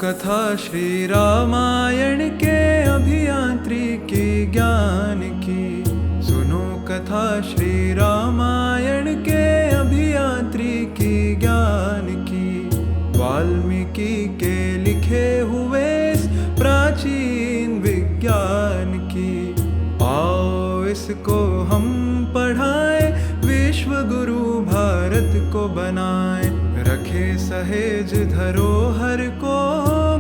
कथा श्री रामायण के अभियांत्रिकी ज्ञान की। सुनो कथा श्री रामायण के अभियांत्रिकी ज्ञान की। वाल्मीकि के लिखे हुए इस प्राचीन विज्ञान की। आओ इसको हम पढ़ाएं, विश्व गुरु भारत को बनाएं। रखे सहेज धरोहर को,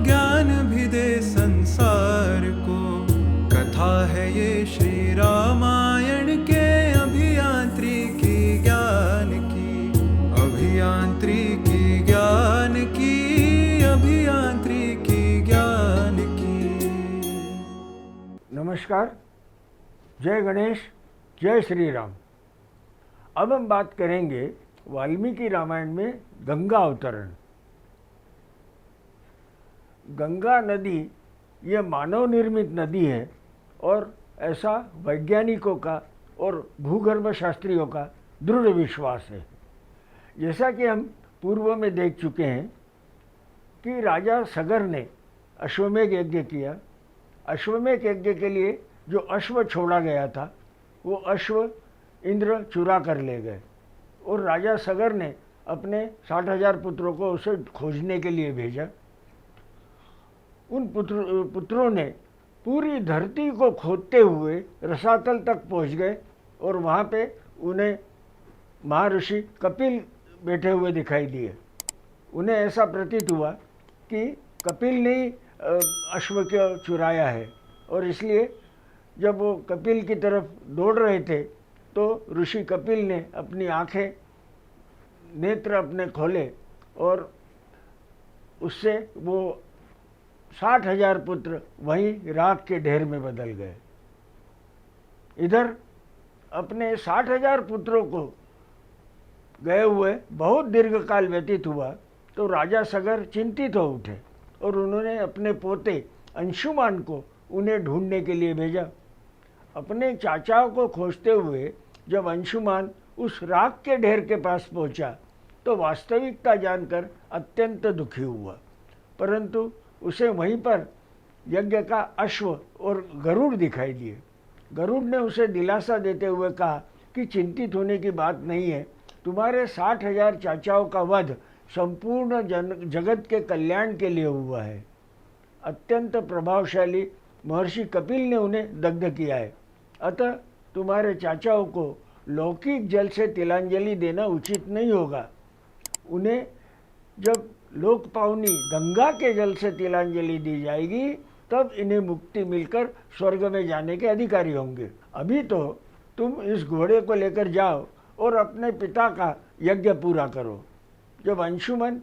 ज्ञान भी दे संसार को। कथा है ये श्री रामायण के अभियांत्रिकी ज्ञान की। अभियांत्रिकी ज्ञान की, अभियांत्रिकी ज्ञान की। नमस्कार, जय गणेश, जय श्री राम। अब हम बात करेंगे वाल्मीकि रामायण में गंगा अवतरण। गंगा नदी यह मानव निर्मित नदी है और ऐसा वैज्ञानिकों का और भूगर्भ शास्त्रियों का दृढ़ विश्वास है। जैसा कि हम पूर्व में देख चुके हैं कि राजा सगर ने अश्वमेध यज्ञ किया। अश्वमेध यज्ञ के लिए जो अश्व छोड़ा गया था वो अश्व इंद्र चुरा कर ले गए और राजा सगर ने अपने 60,000 पुत्रों को उसे खोजने के लिए भेजा। उन पुत्रों ने पूरी धरती को खोदते हुए रसातल तक पहुंच गए और वहाँ पे उन्हें महर्षि कपिल बैठे हुए दिखाई दिए। उन्हें ऐसा प्रतीत हुआ कि कपिल ने ही अश्व को चुराया है और इसलिए जब वो कपिल की तरफ दौड़ रहे थे तो ऋषि कपिल ने अपनी आंखें, नेत्र अपने खोले और उससे वो 60,000 पुत्र वहीं राख के ढेर में बदल गए। इधर अपने 60,000 पुत्रों को गए हुए बहुत दीर्घ काल व्यतीत हुआ तो राजा सगर चिंतित हो उठे और उन्होंने अपने पोते अंशुमान को उन्हें ढूंढने के लिए भेजा। अपने चाचाओं को खोजते हुए जब अंशुमान उस राख के ढेर के पास पहुंचा तो वास्तविकता जानकर अत्यंत दुखी हुआ, परंतु उसे वहीं पर यज्ञ का अश्व और गरुड़ दिखाई दिए। गरुड़ ने उसे दिलासा देते हुए कहा कि चिंतित होने की बात नहीं है, तुम्हारे 60,000 चाचाओं का वध संपूर्ण जगत के कल्याण के लिए हुआ है। अत्यंत प्रभावशाली महर्षि कपिल ने उन्हें दग्ध किया है, अतः तुम्हारे चाचाओं को लौकिक जल से तिलांजलि देना उचित नहीं होगा। उन्हें जब लोकपावनी गंगा के जल से तिलांजलि दी जाएगी तब इन्हें मुक्ति मिलकर स्वर्ग में जाने के अधिकारी होंगे। अभी तो तुम इस घोड़े को लेकर जाओ और अपने पिता का यज्ञ पूरा करो। जब अंशुमन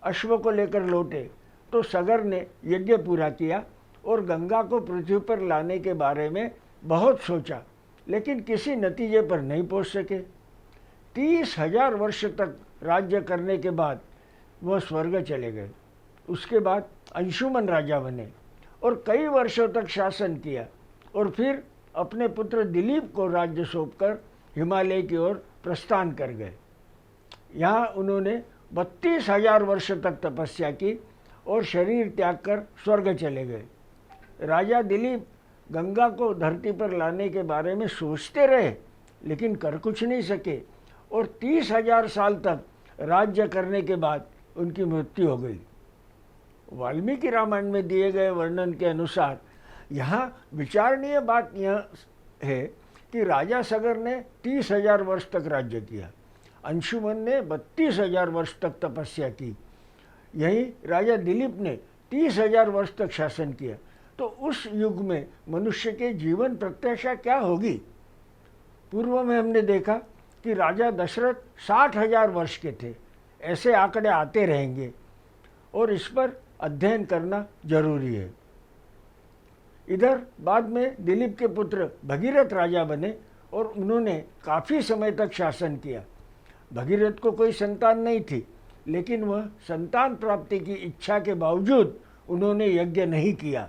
अश्व को लेकर लौटे तो सगर ने यज्ञ पूरा किया और गंगा को पृथ्वी पर लाने के बारे में बहुत सोचा, लेकिन किसी नतीजे पर नहीं पहुंच सके। 30,000 वर्ष तक राज्य करने के बाद वह स्वर्ग चले गए। उसके बाद अंशुमन राजा बने और कई वर्षों तक शासन किया और फिर अपने पुत्र दिलीप को राज्य सौंपकर हिमालय की ओर प्रस्थान कर गए। यहाँ उन्होंने 32,000 वर्ष तक तपस्या की और शरीर त्याग कर स्वर्ग चले गए। राजा दिलीप गंगा को धरती पर लाने के बारे में सोचते रहे लेकिन कर कुछ नहीं सके और 30,000 साल तक राज्य करने के बाद उनकी मृत्यु हो गई। वाल्मीकि रामायण में दिए गए वर्णन के अनुसार यहाँ विचारणीय बात यह है कि राजा सगर ने 30,000 वर्ष तक राज्य किया, अंशुमन ने 32,000 वर्ष तक तपस्या की, यही राजा दिलीप ने 30,000 वर्ष तक शासन किया। तो उस युग में मनुष्य के जीवन प्रत्याशा क्या होगी? पूर्व में हमने देखा कि राजा दशरथ 60,000 वर्ष के थे। ऐसे आंकड़े आते रहेंगे और इस पर अध्ययन करना जरूरी है। इधर बाद में दिलीप के पुत्र भगीरथ राजा बने और उन्होंने काफ़ी समय तक शासन किया। भगीरथ को कोई संतान नहीं थी, लेकिन वह संतान प्राप्ति की इच्छा के बावजूद उन्होंने यज्ञ नहीं किया।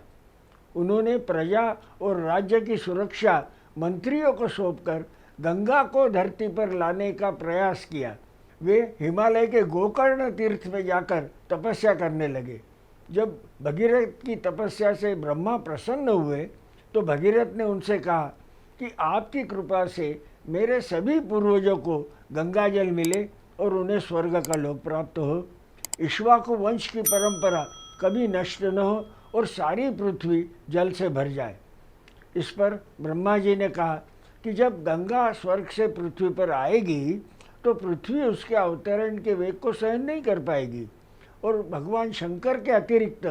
उन्होंने प्रजा और राज्य की सुरक्षा मंत्रियों को सौंपकर गंगा को धरती पर लाने का प्रयास किया। वे हिमालय के गोकर्ण तीर्थ में जाकर तपस्या करने लगे। जब भगीरथ की तपस्या से ब्रह्मा प्रसन्न हुए तो भगीरथ ने उनसे कहा कि आपकी कृपा से मेरे सभी पूर्वजों को गंगा जल मिले और उन्हें स्वर्ग का लोक प्राप्त हो, इक्ष्वाकु वंश की परंपरा कभी नष्ट न हो और सारी पृथ्वी जल से भर जाए। इस पर ब्रह्मा जी ने कहा कि जब गंगा स्वर्ग से पृथ्वी पर आएगी तो पृथ्वी उसके अवतरण के वेग को सहन नहीं कर पाएगी और भगवान शंकर के अतिरिक्त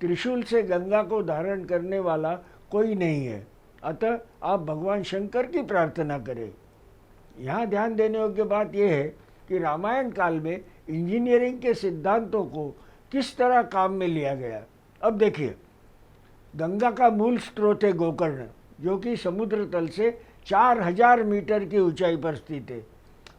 त्रिशूल से गंगा को धारण करने वाला कोई नहीं है, अतः आप भगवान शंकर की प्रार्थना करें। यहाँ ध्यान देने योग्य बात यह है कि रामायण काल में इंजीनियरिंग के सिद्धांतों को किस तरह काम में लिया गया। अब देखिए, गंगा का मूल स्रोत है गोकर्ण, जो कि समुद्र तल से 4000 मीटर की ऊंचाई पर स्थित है।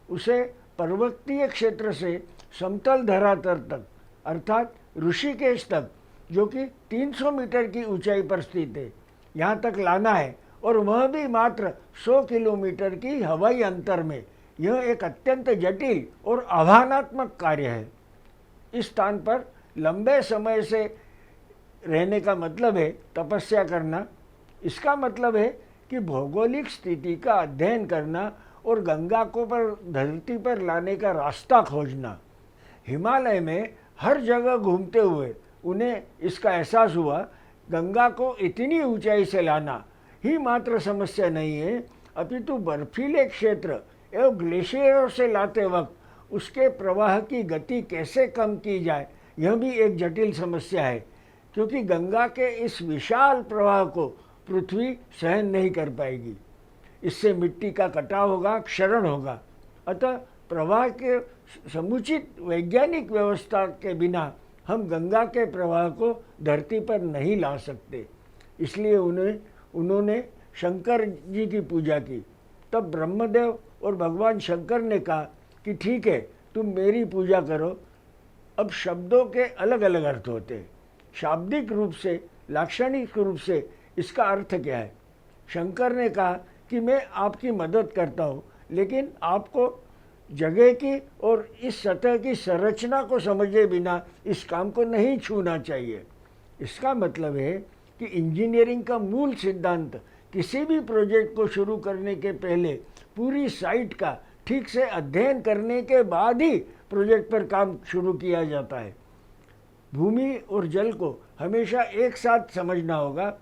उसे पर्वतीय क्षेत्र से समतल धरातल तक अर्थात ऋषिकेश तक, जो कि 300 मीटर की ऊंचाई पर स्थित है, यहाँ तक लाना है और वह भी मात्र 100 किलोमीटर की हवाई अंतर में। यह एक अत्यंत जटिल और आह्वानात्मक कार्य है। इस स्थान पर लंबे समय से रहने का मतलब है तपस्या करना। इसका मतलब है कि भौगोलिक स्थिति का अध्ययन करना और गंगा को पर धरती पर लाने का रास्ता खोजना। हिमालय में हर जगह घूमते हुए उन्हें इसका एहसास हुआ, गंगा को इतनी ऊंचाई से लाना ही मात्र समस्या नहीं है, अपितु बर्फीले क्षेत्र एवं ग्लेशियरों से लाते वक्त उसके प्रवाह की गति कैसे कम की जाए, यह भी एक जटिल समस्या है, क्योंकि गंगा के इस विशाल प्रवाह को पृथ्वी सहन नहीं कर पाएगी। इससे मिट्टी का कटाव होगा, क्षरण होगा। अतः प्रवाह के समुचित वैज्ञानिक व्यवस्था के बिना हम गंगा के प्रवाह को धरती पर नहीं ला सकते। इसलिए उन्होंने शंकर जी की पूजा की। तब ब्रह्मदेव और भगवान शंकर ने कहा कि ठीक है, तुम मेरी पूजा करो। अब शब्दों के अलग अलग अर्थ होते हैं। शाब्दिक रूप से, लाक्षणिक रूप से इसका अर्थ क्या है? शंकर ने कहा कि मैं आपकी मदद करता हूँ, लेकिन आपको जगह की और इस सतह की संरचना को समझे बिना इस काम को नहीं छूना चाहिए। इसका मतलब है कि इंजीनियरिंग का मूल सिद्धांत किसी भी प्रोजेक्ट को शुरू करने के पहले पूरी साइट का ठीक से अध्ययन करने के बाद ही प्रोजेक्ट पर काम शुरू किया जाता है। भूमि और जल को हमेशा एक साथ समझना होगा।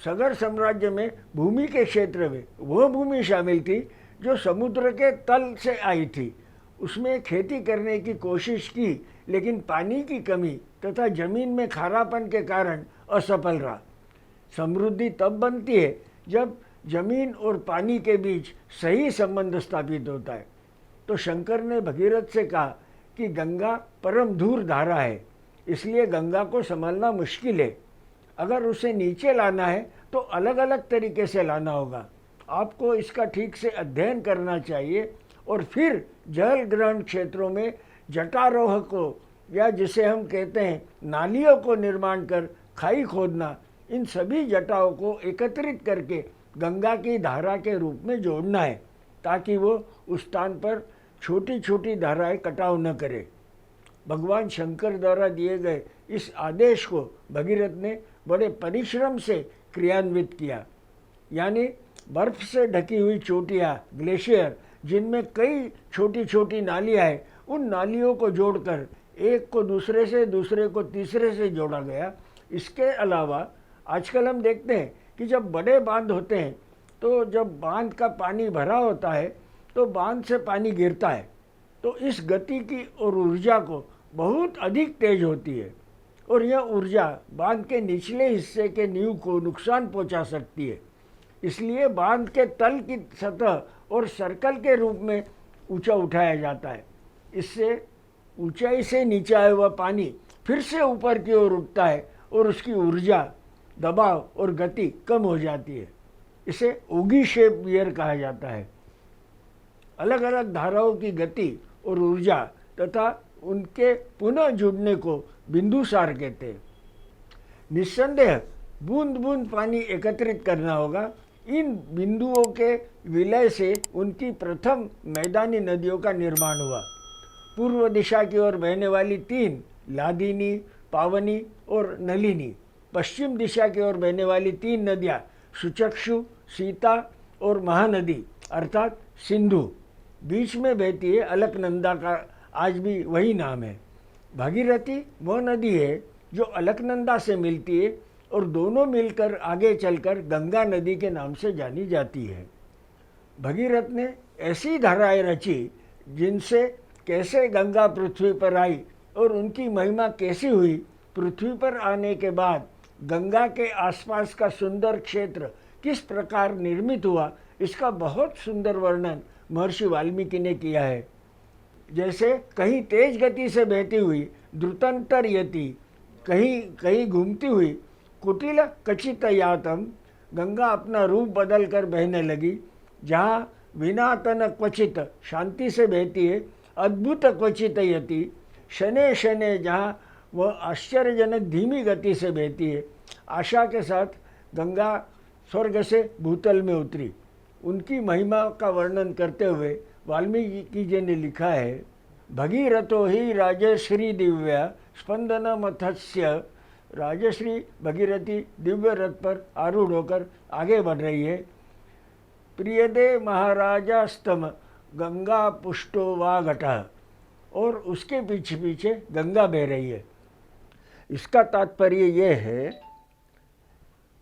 सगर साम्राज्य में भूमि के क्षेत्र में वह भूमि शामिल थी जो समुद्र के तल से आई थी। उसमें खेती करने की कोशिश की, लेकिन पानी की कमी तथा जमीन में खारापन के कारण असफल रहा। समृद्धि तब बनती है जब जमीन और पानी के बीच सही संबंध स्थापित होता है। तो शंकर ने भगीरथ से कहा कि गंगा परम धूर धारा है, इसलिए गंगा को संभालना मुश्किल है। अगर उसे नीचे लाना है तो अलग अलग तरीके से लाना होगा। आपको इसका ठीक से अध्ययन करना चाहिए और फिर जल ग्रहण क्षेत्रों में जटारोह को, या जिसे हम कहते हैं नालियों को निर्माण कर खाई खोदना, इन सभी जटाओं को एकत्रित करके गंगा की धारा के रूप में जोड़ना है, ताकि वो उस स्थान पर छोटी छोटी धाराएं कटाव न करे। भगवान शंकर द्वारा दिए गए इस आदेश को भगीरथ ने बड़े परिश्रम से क्रियान्वित किया। यानी बर्फ से ढकी हुई चोटियाँ, ग्लेशियर, जिनमें कई छोटी छोटी नालियाँ हैं, उन नालियों को जोड़कर एक को दूसरे से, दूसरे को तीसरे से जोड़ा गया। इसके अलावा आजकल हम देखते हैं कि जब बड़े बांध होते हैं तो जब बांध का पानी भरा होता है तो बांध से पानी गिरता है, तो इस गति की और ऊर्जा को बहुत अधिक तेज होती है और यह ऊर्जा बांध के निचले हिस्से के नींव को नुकसान पहुंचा सकती है। इसलिए बांध के तल की सतह और सर्कल के रूप में ऊंचा उठाया जाता है। इससे ऊंचाई से नीचे आया हुआ पानी फिर से ऊपर की ओर उठता है और उसकी ऊर्जा, दबाव और गति कम हो जाती है। इसे ओगी शेप वियर कहा जाता है। अलग अलग धाराओं की गति और ऊर्जा तथा उनके पुनः जुड़ने को बिंदुसार कहते हैं। निस्संदेह बूंद बूंद पानी एकत्रित करना होगा। इन बिंदुओं के विलय से उनकी प्रथम मैदानी नदियों का निर्माण हुआ। पूर्व दिशा की ओर बहने वाली 3, लादिनी, पावनी और नलिनी। पश्चिम दिशा की ओर बहने वाली 3 नदियाँ सुचक्षु, सीता और महानदी अर्थात सिंधु। बीच में बहती है अलकनंदा का आज भी वही नाम है। भागीरथी वह नदी है जो अलकनंदा से मिलती है और दोनों मिलकर आगे चलकर गंगा नदी के नाम से जानी जाती है। भगीरथ ने ऐसी धाराएं रची जिनसे कैसे गंगा पृथ्वी पर आई और उनकी महिमा कैसी हुई, पृथ्वी पर आने के बाद गंगा के आसपास का सुंदर क्षेत्र किस प्रकार निर्मित हुआ, इसका बहुत सुंदर वर्णन महर्षि वाल्मीकि ने किया है। जैसे कहीं तेज गति से बहती हुई द्रुतंतर यति, कहीं कहीं घूमती हुई कुटिल कचित यातम, गंगा अपना रूप बदल कर बहने लगी। जहाँ विनातन क्वचित शांति से बहती है, अद्भुत क्वचित यति, शने शने जहाँ वह आश्चर्यजनक धीमी गति से बहती है। आशा के साथ गंगा स्वर्ग से भूतल में उतरी। उनकी महिमा का वर्णन करते हुए वाल्मीकि जी ने लिखा है, भगीरथो ही राजश्री दिव्या स्पंदन मत्स्य। राजश्री भगीरथी दिव्य रथ पर आरूढ़ होकर आगे बढ़ रही है। प्रियदे महाराजा स्तम गंगा पुष्टो वा घटा, और उसके पीछे पीछे गंगा बह रही है। इसका तात्पर्य ये है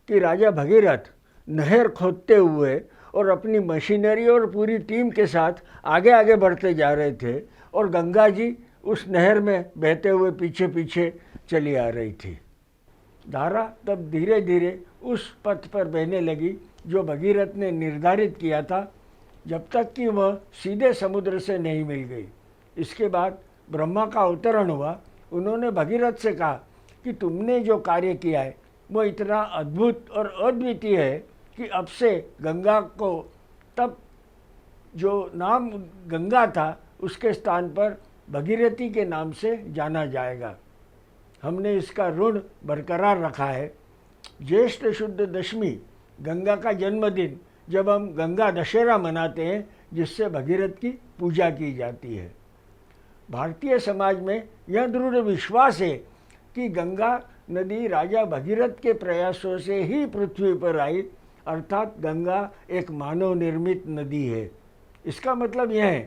कि राजा भगीरथ नहर खोदते हुए और अपनी मशीनरी और पूरी टीम के साथ आगे आगे बढ़ते जा रहे थे और गंगा जी उस नहर में बहते हुए पीछे पीछे चली आ रही थी। धारा तब धीरे धीरे उस पथ पर बहने लगी जो भगीरथ ने निर्धारित किया था, जब तक कि वह सीधे समुद्र से नहीं मिल गई। इसके बाद ब्रह्मा का अवतरण हुआ। उन्होंने भगीरथ से कहा कि तुमने जो कार्य किया है वो इतना अद्भुत और अद्वितीय है कि अब से गंगा को, तब जो नाम गंगा था उसके स्थान पर भगीरथी के नाम से जाना जाएगा। हमने इसका ऋण बरकरार रखा है। ज्येष्ठ शुद्ध दशमी गंगा का जन्मदिन, जब हम गंगा दशहरा मनाते हैं, जिससे भगीरथ की पूजा की जाती है। भारतीय समाज में यह दृढ़ विश्वास है कि गंगा नदी राजा भगीरथ के प्रयासों से ही पृथ्वी पर आई, अर्थात गंगा एक मानव निर्मित नदी है। इसका मतलब यह है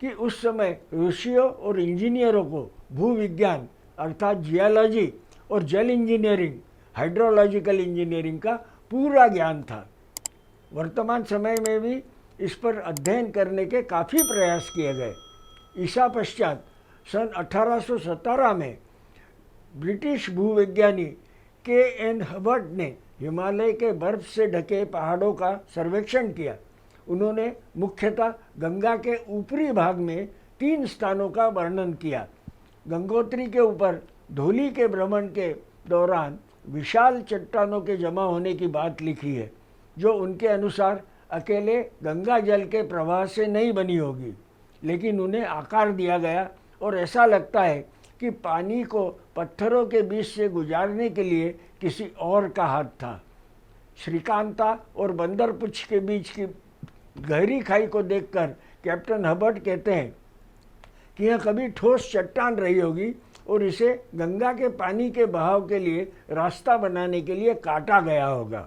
कि उस समय ऋषियों और इंजीनियरों को भूविज्ञान अर्थात जियोलॉजी और जल इंजीनियरिंग, हाइड्रोलॉजिकल इंजीनियरिंग का पूरा ज्ञान था। वर्तमान समय में भी इस पर अध्ययन करने के काफ़ी प्रयास किए गए। ईसा पश्चात सन 1817 में ब्रिटिश भूवैज्ञानिक के.एन. हबर्ट ने हिमालय के बर्फ से ढके पहाड़ों का सर्वेक्षण किया। उन्होंने मुख्यतः गंगा के ऊपरी भाग में 3 स्थानों का वर्णन किया। गंगोत्री के ऊपर धौली के भ्रमण के दौरान विशाल चट्टानों के जमा होने की बात लिखी है, जो उनके अनुसार अकेले गंगा जल के प्रवाह से नहीं बनी होगी, लेकिन उन्हें आकार दिया गया और ऐसा लगता है कि पानी को पत्थरों के बीच से गुजारने के लिए किसी और का हाथ था। श्रीकांता और बंदरपुछ के बीच की गहरी खाई को देखकर कैप्टन हबर्ट कहते हैं कि यह कभी ठोस चट्टान रही होगी और इसे गंगा के पानी के बहाव के लिए रास्ता बनाने के लिए काटा गया होगा।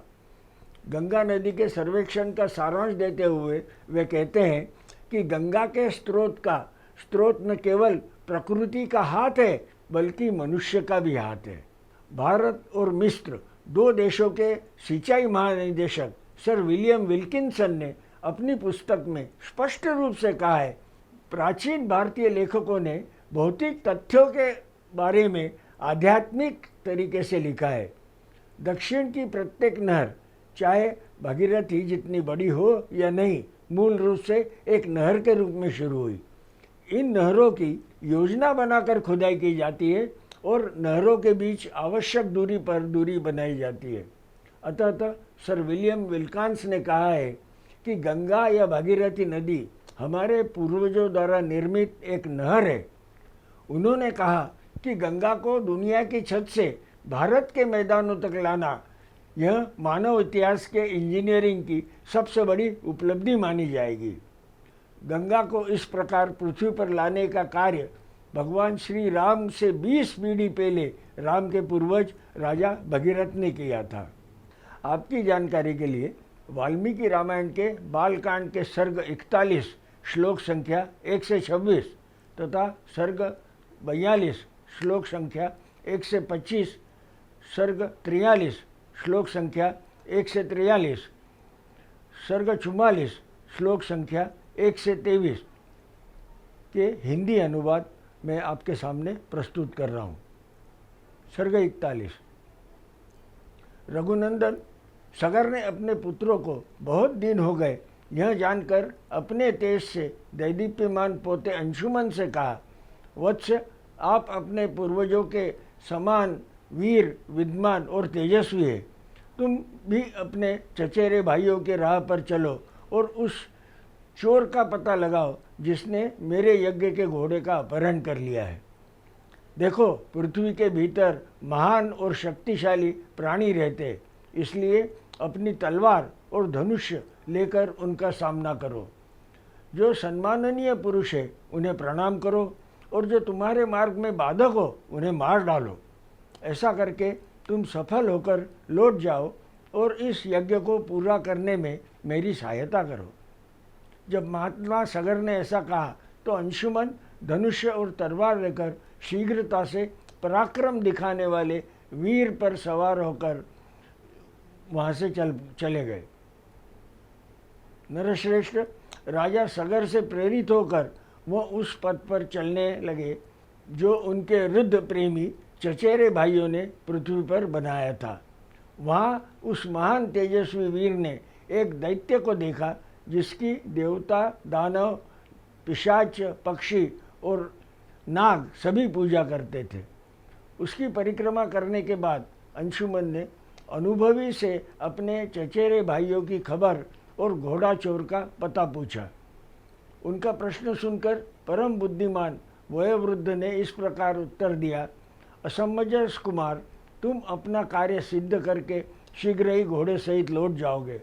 गंगा नदी के सर्वेक्षण का सारांश देते हुए वे कहते हैं कि गंगा के स्रोत न केवल प्रकृति का हाथ है, बल्कि मनुष्य का भी हाथ है। भारत और मिस्र 2 देशों के सिंचाई महानिदेशक सर विलियम विल्किंसन ने अपनी पुस्तक में स्पष्ट रूप से कहा है, प्राचीन भारतीय लेखकों ने भौतिक तथ्यों के बारे में आध्यात्मिक तरीके से लिखा है। दक्षिण की प्रत्येक नहर, चाहे भागीरथी जितनी बड़ी हो या नहीं, मूल रूप से एक नहर के रूप में शुरू हुई। इन नहरों की योजना बनाकर खुदाई की जाती है और नहरों के बीच आवश्यक दूरी पर दूरी बनाई जाती है। अतः सर विलियम विल्कांस ने कहा है कि गंगा या भागीरथी नदी हमारे पूर्वजों द्वारा निर्मित एक नहर है। उन्होंने कहा कि गंगा को दुनिया की छत से भारत के मैदानों तक लाना यह मानव इतिहास के इंजीनियरिंग की सबसे बड़ी उपलब्धि मानी जाएगी। गंगा को इस प्रकार पृथ्वी पर लाने का कार्य भगवान श्री राम से 20 पीढ़ी पहले राम के पूर्वज राजा भगीरथ ने किया था। आपकी जानकारी के लिए वाल्मीकि रामायण के बालकांड के सर्ग 41 श्लोक संख्या 1 से 26 तथा सर्ग 42 श्लोक संख्या 1 से 25, सर्ग 43 श्लोक संख्या 1 से 43, सर्ग 44 श्लोक संख्या 1 से 23 के हिंदी अनुवाद मैं आपके सामने प्रस्तुत कर रहा हूँ। सर्ग 41। रघुनंदन, सगर ने अपने पुत्रों को बहुत दिन हो गए यह जानकर अपने तेज से दैदीप्यमान पोते अंशुमन से कहा, वत्स, आप अपने पूर्वजों के समान वीर, विद्वान और तेजस्वी है। तुम भी अपने चचेरे भाइयों के राह पर चलो और उस चोर का पता लगाओ जिसने मेरे यज्ञ के घोड़े का अपहरण कर लिया है। देखो, पृथ्वी के भीतर महान और शक्तिशाली प्राणी रहते, इसलिए अपनी तलवार और धनुष्य लेकर उनका सामना करो। जो सम्माननीय पुरुष है उन्हें प्रणाम करो और जो तुम्हारे मार्ग में बाधक हो उन्हें मार डालो। ऐसा करके तुम सफल होकर लौट जाओ और इस यज्ञ को पूरा करने में मेरी सहायता करो। जब महात्मा सगर ने ऐसा कहा तो अंशुमन धनुष्य और तलवार लेकर शीघ्रता से पराक्रम दिखाने वाले वीर पर सवार होकर वहाँ से चले गए। नरश्रेष्ठ, राजा सगर से प्रेरित होकर वो उस पथ पर चलने लगे जो उनके रुद्र प्रेमी चचेरे भाइयों ने पृथ्वी पर बनाया था। वहाँ उस महान तेजस्वी वीर ने एक दैत्य को देखा जिसकी देवता, दानव, पिशाच, पक्षी और नाग सभी पूजा करते थे। उसकी परिक्रमा करने के बाद अंशुमन ने अनुभवी से अपने चचेरे भाइयों की खबर और घोड़ा चोर का पता पूछा। उनका प्रश्न सुनकर परम बुद्धिमान वयोवृद्ध ने इस प्रकार उत्तर दिया, असमंजस कुमार, तुम अपना कार्य सिद्ध करके शीघ्र ही घोड़े सहित लौट जाओगे।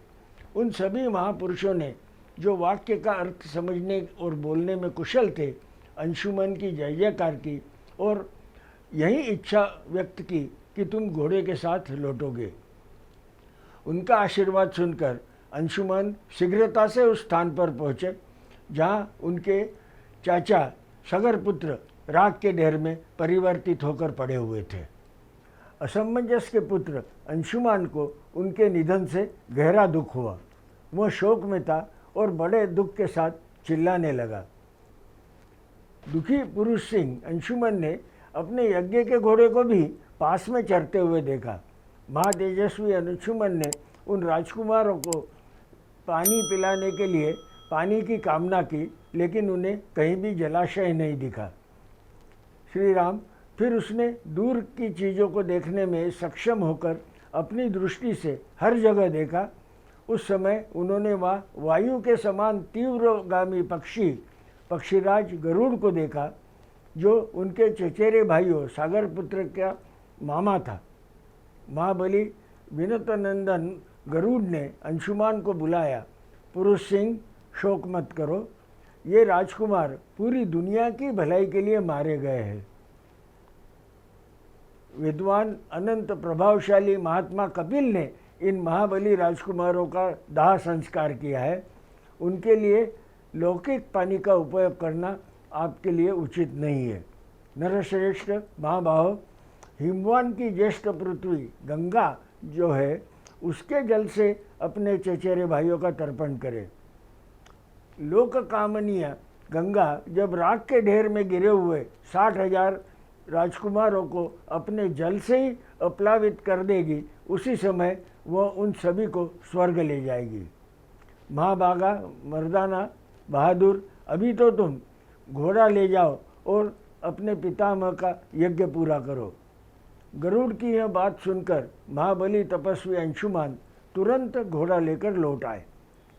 उन सभी महापुरुषों ने जो वाक्य का अर्थ समझने और बोलने में कुशल थे, अंशुमन की जय जयकार की और यही इच्छा व्यक्त की कि तुम घोड़े के साथ लौटोगे। उनका आशीर्वाद सुनकर अंशुमन शीघ्रता से उस स्थान पर पहुँचे जहाँ उनके चाचा सगर पुत्र राग के ढेर में परिवर्तित होकर पड़े हुए थे। असमंजस के पुत्र अंशुमान को उनके निधन से गहरा दुख हुआ। वह शोक में था और बड़े दुख के साथ चिल्लाने लगा। दुखी पुरुष सिंह अंशुमन ने अपने यज्ञ के घोड़े को भी पास में चरते हुए देखा। महातेजस्वी अंशुमन ने उन राजकुमारों को पानी पिलाने के लिए पानी की कामना की, लेकिन उन्हें कहीं भी जलाशय नहीं दिखा। श्री राम फिर उसने दूर की चीज़ों को देखने में सक्षम होकर अपनी दृष्टि से हर जगह देखा। उस समय उन्होंने वहाँ वायु के समान तीव्रगामी पक्षीराज गरुड़ को देखा, जो उनके चचेरे भाइयों सागर पुत्र का मामा था। महाबली विनतनंदन गरुड़ ने अंशुमान को बुलाया, पुरुष सिंह, शोक मत करो, ये राजकुमार पूरी दुनिया की भलाई के लिए मारे गए हैं। विद्वान अनंत प्रभावशाली महात्मा कपिल ने इन महाबली राजकुमारों का दाह संस्कार किया है। उनके लिए लौकिक पानी का उपयोग करना आपके लिए उचित नहीं है। नरश्रेष्ठ महाबाहो, हिमवान की ज्येष्ठ पृथ्वी गंगा जो है, उसके जल से अपने चचेरे भाइयों का तर्पण करें। लोक कामनीय गंगा जब राग के ढेर में गिरे हुए 60,000 राजकुमारों को अपने जल से ही अपलावित कर देगी, उसी समय वह उन सभी को स्वर्ग ले जाएगी। महाभागा, मर्दाना, बहादुर, अभी तो तुम घोड़ा ले जाओ और अपने पितामह का यज्ञ पूरा करो। गरुड़ की यह बात सुनकर महाबली तपस्वी अंशुमान तुरंत घोड़ा लेकर लौट आए।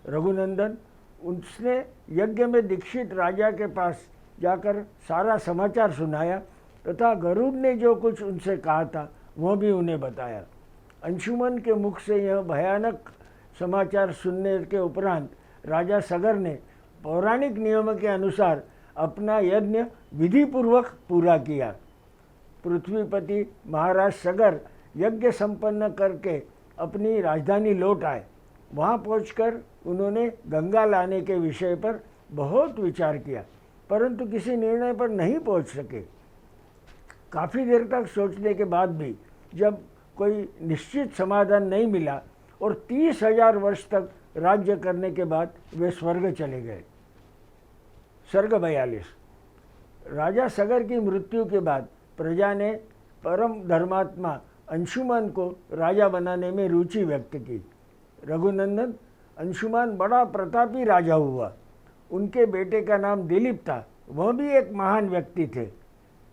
रघुनंदन, उसने यज्ञ में दीक्षित राजा के पास जाकर सारा समाचार सुनाया तथा गरुड़ ने जो कुछ उनसे कहा था वह भी उन्हें बताया। अंशुमन के मुख से यह भयानक समाचार सुनने के उपरांत राजा सगर ने पौराणिक नियम के अनुसार अपना यज्ञ विधिपूर्वक पूरा किया। पृथ्वीपति महाराज सगर यज्ञ संपन्न करके अपनी राजधानी लौट आए। वहाँ पहुंचकर उन्होंने गंगा लाने के विषय पर बहुत विचार किया, परंतु किसी निर्णय पर नहीं पहुंच सके। काफ़ी देर तक सोचने के बाद भी जब कोई निश्चित समाधान नहीं मिला और 30,000 वर्ष तक राज्य करने के बाद वे स्वर्ग चले गए। सर्ग 42। राजा सगर की मृत्यु के बाद प्रजा ने परम धर्मात्मा अंशुमान को राजा बनाने में रुचि व्यक्त की। रघुनंदन अंशुमान बड़ा प्रतापी राजा हुआ। उनके बेटे का नाम दिलीप था, वह भी एक महान व्यक्ति थे।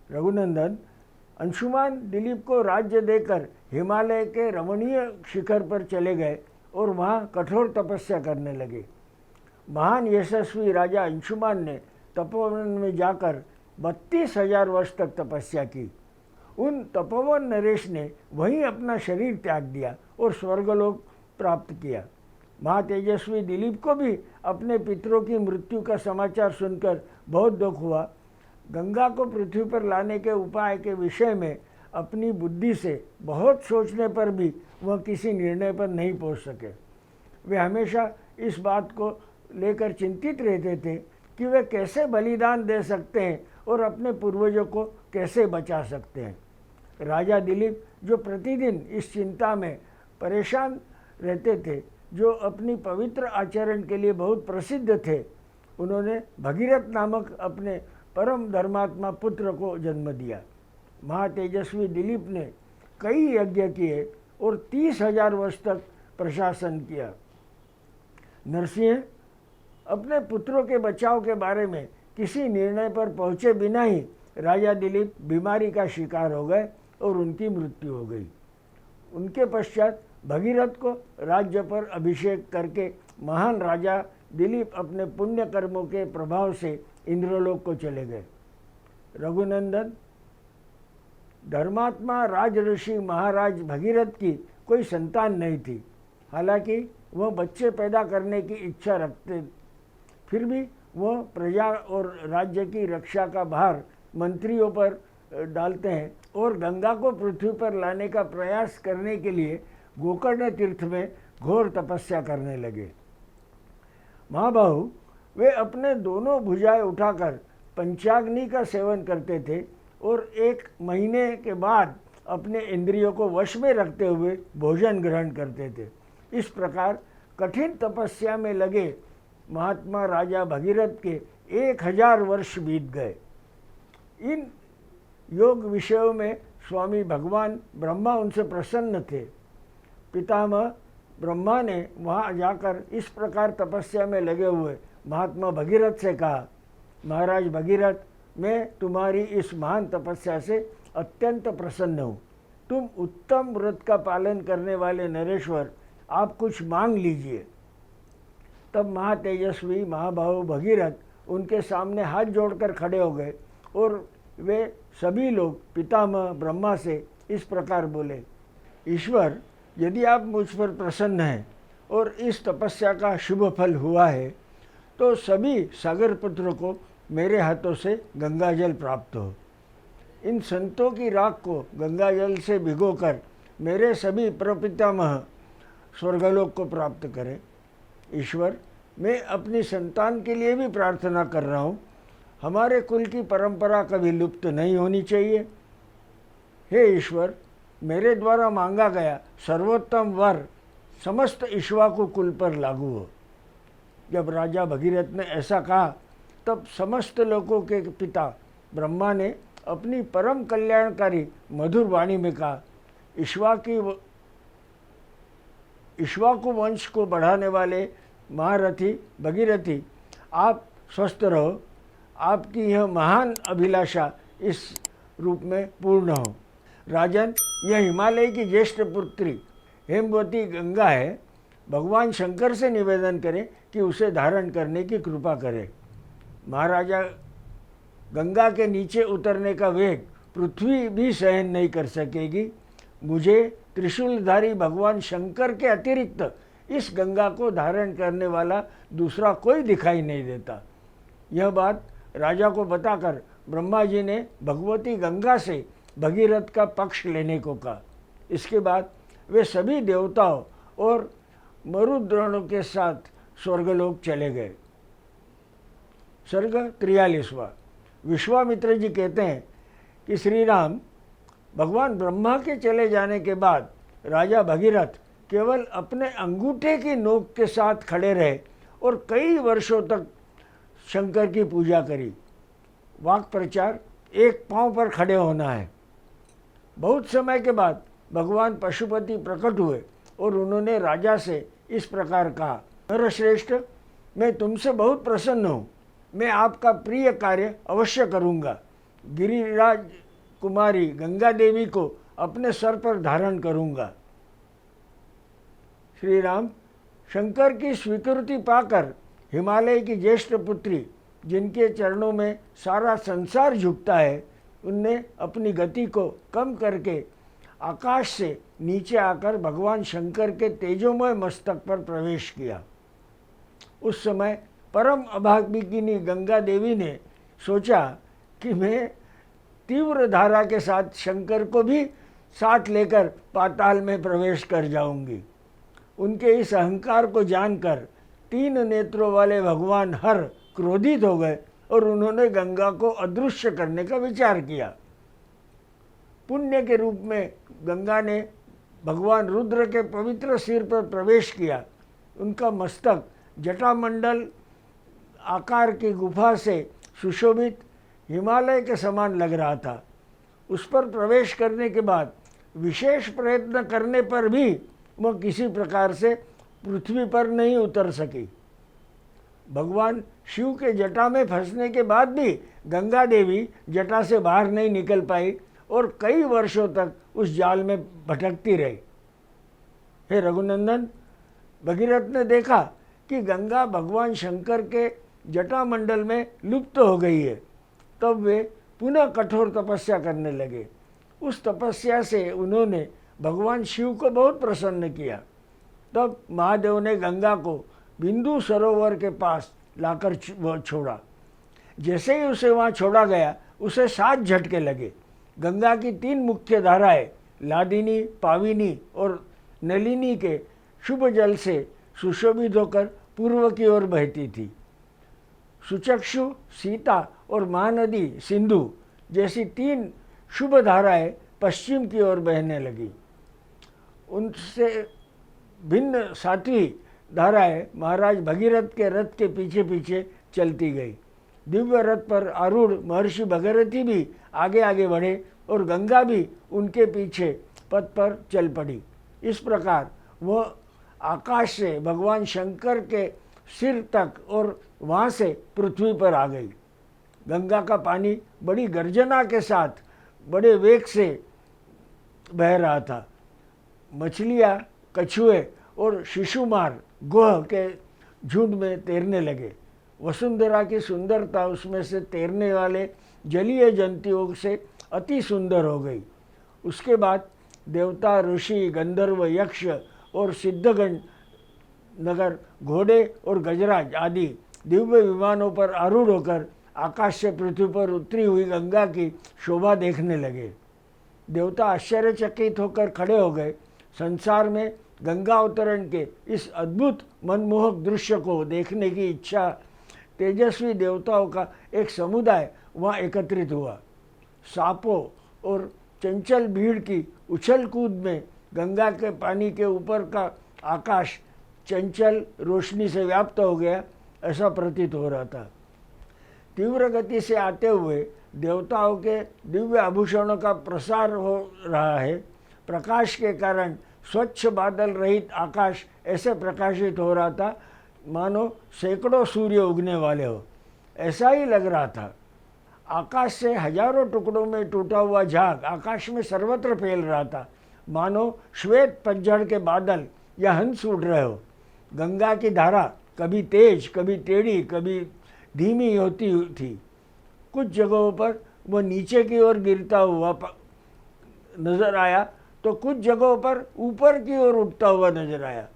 रघुनंदन अंशुमान दिलीप को राज्य देकर हिमालय के रमणीय शिखर पर चले गए और वहाँ कठोर तपस्या करने लगे। महान यशस्वी राजा अंशुमान ने तपोवन में जाकर 32,000 वर्ष तक तपस्या की। उन तपोवन नरेश ने वहीं अपना शरीर त्याग दिया और स्वर्गलोक प्राप्त किया। महातेजस्वी दिलीप को भी अपने पितरों की मृत्यु का समाचार सुनकर बहुत दुख हुआ। गंगा को पृथ्वी पर लाने के उपाय के विषय में अपनी बुद्धि से बहुत सोचने पर भी वह किसी निर्णय पर नहीं पहुंच सके। वे हमेशा इस बात को लेकर चिंतित रहते थे कि वे कैसे बलिदान दे सकते हैं और अपने पूर्वजों को कैसे बचा सकते हैं। राजा दिलीप जो प्रतिदिन इस चिंता में परेशान रहते थे, जो अपनी पवित्र आचरण के लिए बहुत प्रसिद्ध थे, उन्होंने भगीरथ नामक अपने परम धर्मात्मा पुत्र को जन्म दिया। महातेजस्वी दिलीप ने कई यज्ञ किए और 30,000 वर्ष तक प्रशासन किया। नरसिंह अपने पुत्रों के बचाव के बारे में किसी निर्णय पर पहुंचे बिना ही राजा दिलीप बीमारी का शिकार हो गए और उनकी मृत्यु हो गई। उनके पश्चात भगीरथ को राज्य पर अभिषेक करके महान राजा दिलीप अपने पुण्य कर्मों के प्रभाव से इंद्रलोक को चले गए। रघुनंदन धर्मात्मा राजऋषि महाराज भगीरथ की कोई संतान नहीं थी। हालांकि वह बच्चे पैदा करने की इच्छा रखते, फिर भी वह प्रजा और राज्य की रक्षा का भार मंत्रियों पर डालते हैं और गंगा को पृथ्वी पर लाने का प्रयास करने के लिए गोकर्ण तीर्थ में घोर तपस्या करने लगे। महाबाहु वे अपने दोनों भुजाएं उठाकर पंचाग्नि का सेवन करते थे और 1 महीने के बाद अपने इंद्रियों को वश में रखते हुए भोजन ग्रहण करते थे। इस प्रकार कठिन तपस्या में लगे महात्मा राजा भगीरथ के 1000 वर्ष बीत गए। इन योग विषयों में स्वामी भगवान ब्रह्मा उनसे प्रसन्न थे। पितामह ब्रह्मा ने वहाँ जाकर इस प्रकार तपस्या में लगे हुए महात्मा भगीरथ से कहा, महाराज भगीरथ, मैं तुम्हारी इस महान तपस्या से अत्यंत प्रसन्न हूँ। तुम उत्तम व्रत का पालन करने वाले नरेश्वर, आप कुछ मांग लीजिए। तब महातेजस्वी महाबाहु भगीरथ उनके सामने हाथ जोड़कर खड़े हो गए और वे सभी लोग पितामह ब्रह्मा से इस प्रकार बोले, ईश्वर, यदि आप मुझ पर प्रसन्न हैं और इस तपस्या का शुभ फल हुआ है, तो सभी सागर पुत्रों को मेरे हाथों से गंगाजल प्राप्त हो। इन संतों की राख को गंगाजल से भिगोकर मेरे सभी प्रपितामह स्वर्गलोक को प्राप्त करें। ईश्वर, मैं अपनी संतान के लिए भी प्रार्थना कर रहा हूँ। हमारे कुल की परंपरा कभी लुप्त नहीं होनी चाहिए। हे ईश्वर, मेरे द्वारा मांगा गया सर्वोत्तम वर समस्त इक्ष्वाकु कुल पर लागू हो। जब राजा भगीरथ ने ऐसा कहा, तब समस्त लोगों के पिता ब्रह्मा ने अपनी परम कल्याणकारी मधुर वाणी में कहा, इक्ष्वाकु वंश को बढ़ाने वाले महारथी भगीरथी, आप स्वस्थ रहो। आपकी यह महान अभिलाषा इस रूप में पूर्ण हो। राजन, यह हिमालय की ज्येष्ठ पुत्री हेमवती गंगा है। भगवान शंकर से निवेदन करें कि उसे धारण करने की कृपा करें। महाराजा, गंगा के नीचे उतरने का वेग पृथ्वी भी सहन नहीं कर सकेगी। मुझे त्रिशूलधारी भगवान शंकर के अतिरिक्त इस गंगा को धारण करने वाला दूसरा कोई दिखाई नहीं देता। यह बात राजा को बताकर ब्रह्मा जी ने भगवती गंगा से भगीरथ का पक्ष लेने को कहा। इसके बाद वे सभी देवताओं और मरुद्गणों के साथ स्वर्गलोक चले गए। सर्ग 43वां। विश्वामित्र जी कहते हैं कि श्री राम भगवान ब्रह्मा के चले जाने के बाद राजा भगीरथ केवल अपने अंगूठे की नोक के साथ खड़े रहे और कई वर्षों तक शंकर की पूजा करी। वाक प्रचार, एक पांव पर खड़े होना है। बहुत समय के बाद भगवान पशुपति प्रकट हुए और उन्होंने राजा से इस प्रकार कहा, नरश्रेष्ठ, मैं तुमसे बहुत प्रसन्न हूँ। मैं आपका प्रिय कार्य अवश्य करूँगा। गिरिराज कुमारी गंगा देवी को अपने सर पर धारण करूँगा। श्री राम शंकर की स्वीकृति पाकर हिमालय की ज्येष्ठ पुत्री, जिनके चरणों में सारा संसार झुकता है, उनने अपनी गति को कम करके आकाश से नीचे आकर भगवान शंकर के तेजोमय मस्तक पर प्रवेश किया। उस समय परम अभागिनी गंगा देवी ने सोचा कि मैं तीव्र धारा के साथ शंकर को भी साथ लेकर पाताल में प्रवेश कर जाऊंगी। उनके इस अहंकार को जानकर 3 नेत्रों वाले भगवान हर क्रोधित हो गए और उन्होंने गंगा को अदृश्य करने का विचार किया। पुण्य के रूप में गंगा ने भगवान रुद्र के पवित्र सिर पर प्रवेश किया। उनका मस्तक जटामंडल आकार की गुफा से सुशोभित हिमालय के समान लग रहा था। उस पर प्रवेश करने के बाद विशेष प्रयत्न करने पर भी वह किसी प्रकार से पृथ्वी पर नहीं उतर सकी। भगवान शिव के जटा में फंसने के बाद भी गंगा देवी जटा से बाहर नहीं निकल पाई और कई वर्षों तक उस जाल में भटकती रही। हे रघुनंदन, भगीरथ ने देखा कि गंगा भगवान शंकर के जटामंडल में लुप्त हो गई है। तब वे पुनः कठोर तपस्या करने लगे। उस तपस्या से उन्होंने भगवान शिव को बहुत प्रसन्न किया। तब महादेव ने गंगा को बिंदु सरोवर के पास लाकर छोड़ा। जैसे ही उसे वहाँ छोड़ा गया, उसे 7 झटके लगे। गंगा की 3 मुख्य धाराएं लादिनी, पाविनी और नलिनी के शुभ जल से सुशोभित होकर पूर्व की ओर बहती थी। सुचक्षु, सीता और महानदी सिंधु जैसी 3 शुभ धाराएं पश्चिम की ओर बहने लगी। उनसे भिन्न 7वीं धाराएं महाराज भगीरथ के रथ के पीछे पीछे चलती गई। दिव्य रथ पर आरूढ़ महर्षि भगीरथी भी आगे आगे बढ़े और गंगा भी उनके पीछे पथ पर चल पड़ी। इस प्रकार वह आकाश से भगवान शंकर के सिर तक और वहाँ से पृथ्वी पर आ गई। गंगा का पानी बड़ी गर्जना के साथ बड़े वेग से बह रहा था। मछलियाँ, कछुए और शिशुमार गोह के झुंड में तैरने लगे। वसुंधरा की सुंदरता उसमें से तैरने वाले जलीय जंतुओं से अति सुंदर हो गई। उसके बाद देवता, ऋषि, गंधर्व, यक्ष और सिद्धगण नगर घोड़े और गजराज आदि दिव्य विमानों पर आरूढ़ होकर आकाश से पृथ्वी पर उतरी हुई गंगा की शोभा देखने लगे। देवता आश्चर्यचकित होकर खड़े हो गए। संसार में गंगा अवतरण के इस अद्भुत मनमोहक दृश्य को देखने की इच्छा तेजस्वी देवताओं का एक समुदाय वहाँ एकत्रित हुआ। सांपों और चंचल भीड़ की उछल कूद में गंगा के पानी के ऊपर का आकाश चंचल रोशनी से व्याप्त हो गया, ऐसा प्रतीत हो रहा था। तीव्र गति से आते हुए देवताओं के दिव्य आभूषणों का प्रसार हो रहा है। प्रकाश के कारण स्वच्छ बादल रहित आकाश ऐसे प्रकाशित हो रहा था मानो सैकड़ों सूर्य उगने वाले हो, ऐसा ही लग रहा था। आकाश से हजारों टुकड़ों में टूटा हुआ झाग आकाश में सर्वत्र फैल रहा था, मानो श्वेत पतझड़ के बादल या हंस उड़ रहे हो। गंगा की धारा कभी तेज, कभी टेढ़ी, कभी धीमी होती थी। कुछ जगहों पर वह नीचे की ओर गिरता हुआ नजर आया तो कुछ जगहों पर ऊपर की ओर उठता हुआ नजर आया।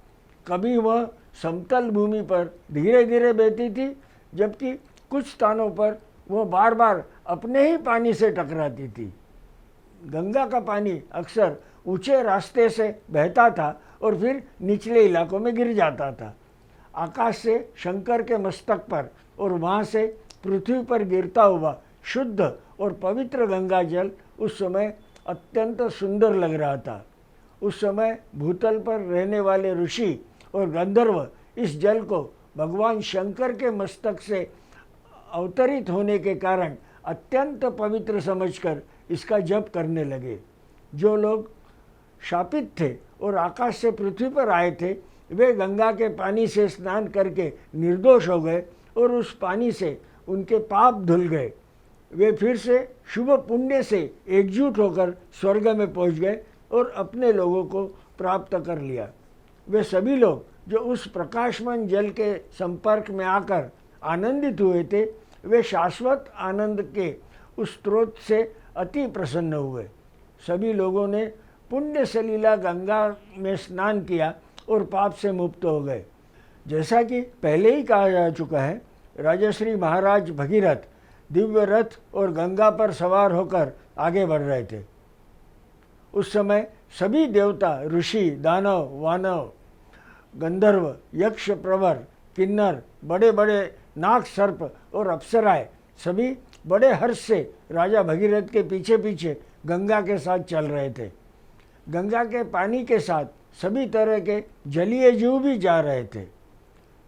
कभी वह समतल भूमि पर धीरे धीरे बहती थी, जबकि कुछ स्थानों पर वह बार बार अपने ही पानी से टकराती थी। गंगा का पानी अक्सर ऊंचे रास्ते से बहता था और फिर निचले इलाकों में गिर जाता था। आकाश से शंकर के मस्तक पर और वहाँ से पृथ्वी पर गिरता हुआ शुद्ध और पवित्र गंगा जल उस समय अत्यंत सुंदर लग रहा था। उस समय भूतल पर रहने वाले ऋषि और गंधर्व इस जल को भगवान शंकर के मस्तक से अवतरित होने के कारण अत्यंत पवित्र समझकर इसका जप करने लगे। जो लोग शापित थे और आकाश से पृथ्वी पर आए थे, वे गंगा के पानी से स्नान करके निर्दोष हो गए और उस पानी से उनके पाप धुल गए। वे फिर से शुभ पुण्य से एकजुट होकर स्वर्ग में पहुंच गए और अपने लोगों को प्राप्त कर लिया। वे सभी लोग जो उस प्रकाशमान जल के संपर्क में आकर आनंदित हुए थे, वे शाश्वत आनंद के उस स्रोत से अति प्रसन्न हुए। सभी लोगों ने पुण्य सलीला गंगा में स्नान किया और पाप से मुक्त हो गए। जैसा कि पहले ही कहा जा चुका है, राजश्री महाराज भगीरथ दिव्य रथ और गंगा पर सवार होकर आगे बढ़ रहे थे। उस समय सभी देवता, ऋषि, दानव, वानव, गंधर्व, यक्ष, प्रवर, किन्नर, बड़े बड़े नाग, सर्प और अप्सराएं सभी बड़े हर्ष से राजा भगीरथ के पीछे पीछे गंगा के साथ चल रहे थे। गंगा के पानी के साथ सभी तरह के जलीय जीव भी जा रहे थे।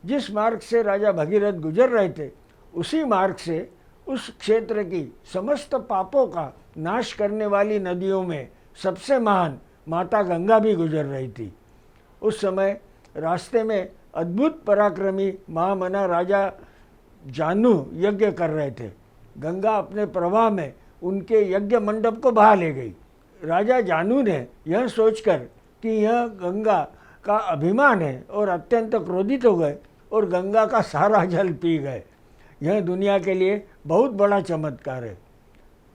जिस मार्ग से राजा भगीरथ गुजर रहे थे, उसी मार्ग से उस क्षेत्र की समस्त पापों का नाश करने वाली नदियों में सबसे महान माता गंगा भी गुजर रही थी। उस समय रास्ते में अद्भुत पराक्रमी महामना राजा जानू यज्ञ कर रहे थे। गंगा अपने प्रवाह में उनके यज्ञ मंडप को बहा ले गई। राजा जानू ने यह सोचकर कि यह गंगा का अभिमान है और अत्यंत क्रोधित हो गए और गंगा का सारा जल पी गए। यह दुनिया के लिए बहुत बड़ा चमत्कार है।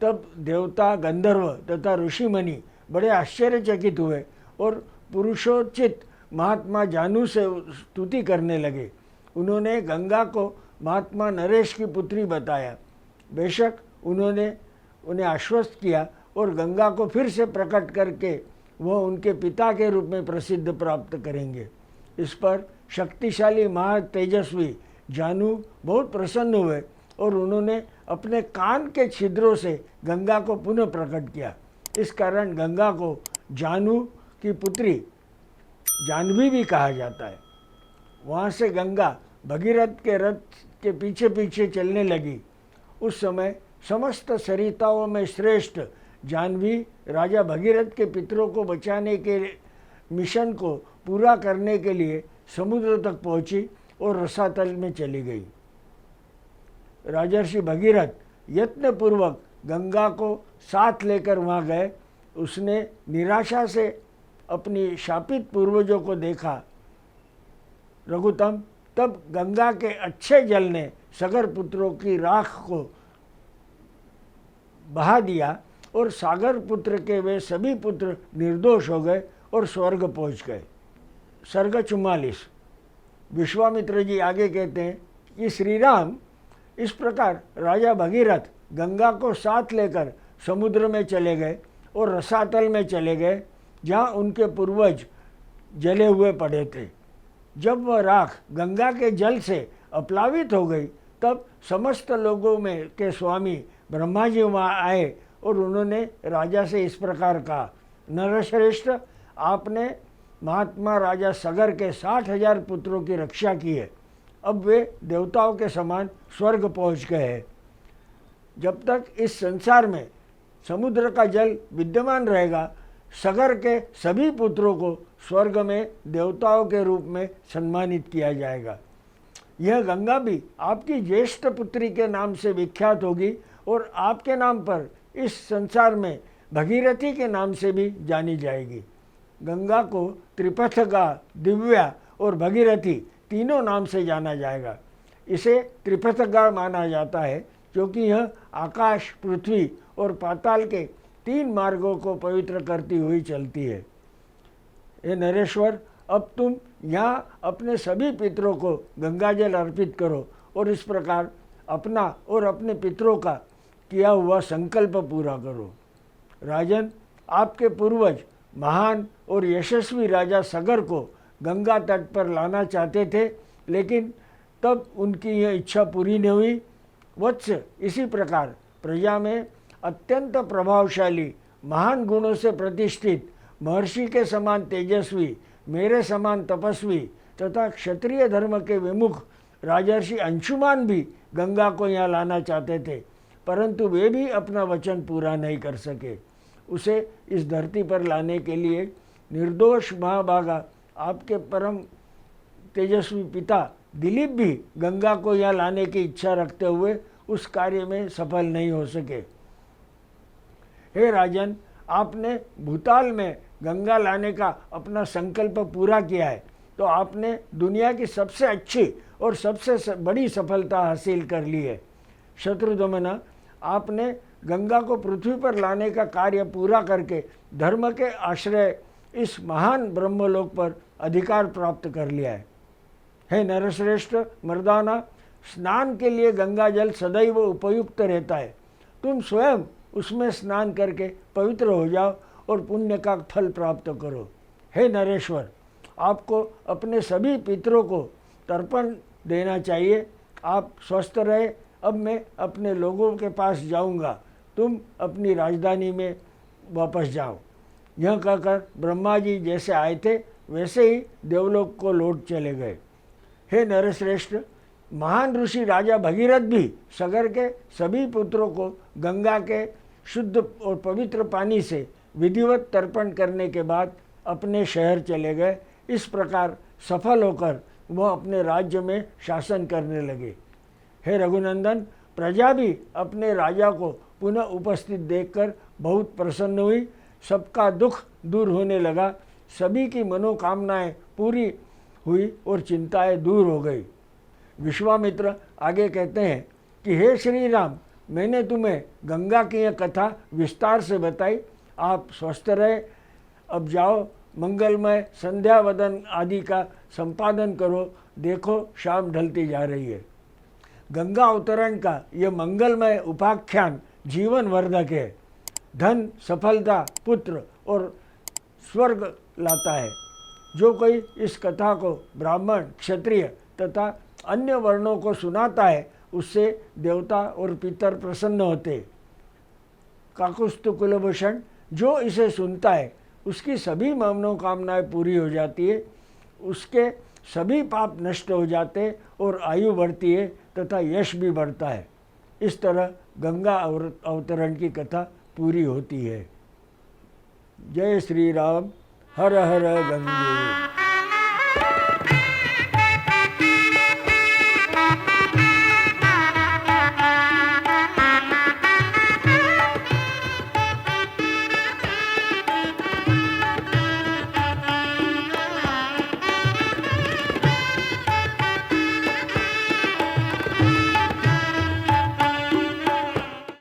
तब देवता, गंधर्व तथा ऋषिमुनि बड़े आश्चर्यचकित हुए और पुरुषोचित महात्मा जानू से स्तुति करने लगे। उन्होंने गंगा को महात्मा नरेश की पुत्री बताया। बेशक उन्होंने उन्हें आश्वस्त किया और गंगा को फिर से प्रकट करके वह उनके पिता के रूप में प्रसिद्ध प्राप्त करेंगे। इस पर शक्तिशाली महातेजस्वी जानू बहुत प्रसन्न हुए और उन्होंने अपने कान के छिद्रों से गंगा को पुनः प्रकट किया। इस कारण गंगा को जानू की पुत्री जाह्नवी भी कहा जाता है। वहाँ से गंगा भगीरथ के रथ के पीछे पीछे चलने लगी। उस समय समस्त सरिताओं में श्रेष्ठ जाह्नवी राजा भगीरथ के पितरों को बचाने के मिशन को पूरा करने के लिए समुद्र तक पहुंची और रसातल में चली गई। राजर्षि भगीरथ यत्नपूर्वक गंगा को साथ लेकर वहाँ गए। उसने निराशा से अपनी शापित पूर्वजों को देखा। रघुत्तम, तब गंगा के अच्छे जल ने सागर पुत्रों की राख को बहा दिया और सागर पुत्र के वे सभी पुत्र निर्दोष हो गए और स्वर्ग पहुंच गए। सर्ग 44। विश्वामित्र जी आगे कहते हैं कि श्री राम इस प्रकार राजा भगीरथ गंगा को साथ लेकर समुद्र में चले गए और रसातल में चले गए, जहाँ उनके पूर्वज जले हुए पड़े थे। जब वह राख गंगा के जल से अपलावित हो गई, तब समस्त लोगों में के स्वामी ब्रह्मा जी वहाँ आए और उन्होंने राजा से इस प्रकार कहा, नरश्रेष्ठ, आपने महात्मा राजा सगर के 60,000 पुत्रों की रक्षा की है। अब वे देवताओं के समान स्वर्ग पहुँच गए हैं। जब तक इस संसार में समुद्र का जल विद्यमान रहेगा, सगर के सभी पुत्रों को स्वर्ग में देवताओं के रूप में सम्मानित किया जाएगा। यह गंगा भी आपकी ज्येष्ठ पुत्री के नाम से विख्यात होगी और आपके नाम पर इस संसार में भगीरथी के नाम से भी जानी जाएगी। गंगा को त्रिपथगा, दिव्या और भगीरथी तीनों नाम से जाना जाएगा। इसे त्रिपथगा माना जाता है क्योंकि यह आकाश, पृथ्वी और पाताल के 3 मार्गों को पवित्र करती हुई चलती है। हे नरेश्वर, अब तुम यहाँ अपने सभी पितरों को गंगाजल अर्पित करो और इस प्रकार अपना और अपने पितरों का किया हुआ संकल्प पूरा करो। राजन, आपके पूर्वज महान और यशस्वी राजा सगर को गंगा तट पर लाना चाहते थे, लेकिन तब उनकी यह इच्छा पूरी नहीं हुई। वत्स, इसी प्रकार प्रजा में अत्यंत प्रभावशाली, महान गुणों से प्रतिष्ठित, महर्षि के समान तेजस्वी, मेरे समान तपस्वी तथा क्षत्रिय धर्म के विमुख राजर्षि अंशुमान भी गंगा को यहाँ लाना चाहते थे, परंतु वे भी अपना वचन पूरा नहीं कर सके। उसे इस धरती पर लाने के लिए निर्दोष महाभागा आपके परम तेजस्वी पिता दिलीप भी गंगा को यहाँ लाने की इच्छा रखते हुए उस कार्य में सफल नहीं हो सके। हे राजन, आपने भूताल में गंगा लाने का अपना संकल्प पूरा किया है, तो आपने दुनिया की सबसे अच्छी और सबसे बड़ी सफलता हासिल कर ली है। शत्रुदमन, आपने गंगा को पृथ्वी पर लाने का कार्य पूरा करके धर्म के आश्रय इस महान ब्रह्मलोक पर अधिकार प्राप्त कर लिया है। हे नरश्रेष्ठ मर्दाना, स्नान के लिए गंगा जल सदैव उपयुक्त रहता है। तुम स्वयं उसमें स्नान करके पवित्र हो जाओ और पुण्य का फल प्राप्त करो। हे नरेश्वर, आपको अपने सभी पितरों को तर्पण देना चाहिए। आप स्वस्थ रहे। अब मैं अपने लोगों के पास जाऊंगा, तुम अपनी राजधानी में वापस जाओ। यह कहकर ब्रह्मा जी जैसे आए थे वैसे ही देवलोक को लौट चले गए। हे नरश्रेष्ठ, महान ऋषि राजा भगीरथ भी सगर के सभी पुत्रों को गंगा के शुद्ध और पवित्र पानी से विधिवत तर्पण करने के बाद अपने शहर चले गए। इस प्रकार सफल होकर वह अपने राज्य में शासन करने लगे। हे रघुनंदन, प्रजा भी अपने राजा को पुनः उपस्थित देखकर बहुत प्रसन्न हुई। सबका दुख दूर होने लगा, सभी की मनोकामनाएं पूरी हुई और चिंताएं दूर हो गई। विश्वामित्र आगे कहते हैं कि हे श्री राम, मैंने तुम्हें गंगा की यह कथा विस्तार से बताई। आप स्वस्थ रहे। अब जाओ, मंगलमय संध्या वदन आदि का संपादन करो। देखो, शाम ढलती जा रही है। गंगा अवतरण का यह मंगलमय उपाख्यान जीवन वर्धक है। धन, सफलता, पुत्र और स्वर्ग लाता है। जो कोई इस कथा को ब्राह्मण, क्षत्रिय तथा अन्य वर्णों को सुनाता है, उससे देवता और पितर प्रसन्न होते। काकुस्तु कुलभूषण, जो इसे सुनता है उसकी सभी मनोकामनाएं पूरी हो जाती है, उसके सभी पाप नष्ट हो जाते और आयु बढ़ती है तथा यश भी बढ़ता है। इस तरह गंगा अवतरण की कथा पूरी होती है। जय श्री राम। हर हर गंगे।